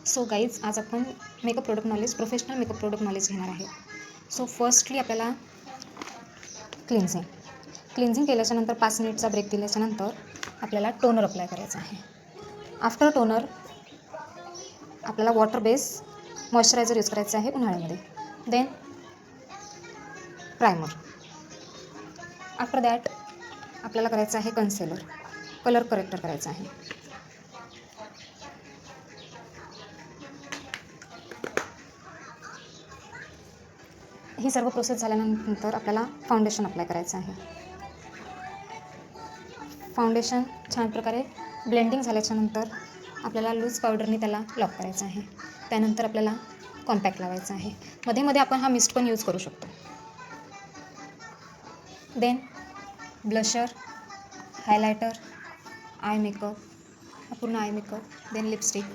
So guys, आज आपण makeup product knowledge, professional makeup product knowledge घेणार आहे. सो फर्स्टली आपल्याला क्लिन्झिंग केल्याच्यानंतर 5 मिनिटचा ब्रेक दिल्याच्यानंतर आपल्याला टोनर अप्लाय करायचा आहे. आफ्टर टोनर आपल्याला वॉटर बेस मॉइश्चरायझर यूज करायचं आहे उन्हाळ्यामध्ये. Then primer. आफ्टर दॅट आपल्याला करायचं आहे कन्सिलर, कलर करेक्टर करायचं आहे. ही सर्व प्रोसेस झाल्यानंतर आपल्याला फाउंडेशन अप्लाय करायचं आहे. फाउंडेशन छान प्रकारे ब्लेंडिंग झाल्याच्यानंतर आपल्याला लूज पावडरने त्याला लॉक करायचं आहे. त्यानंतर आपल्याला कॉम्पॅक्ट लावायचा आहे. मध्ये मध्ये आपण हा मिस्ट पण यूज करू शकतो. Then blusher, highlighter, eye makeup, पूर्ण आय मेकअप, देन लिपस्टिक,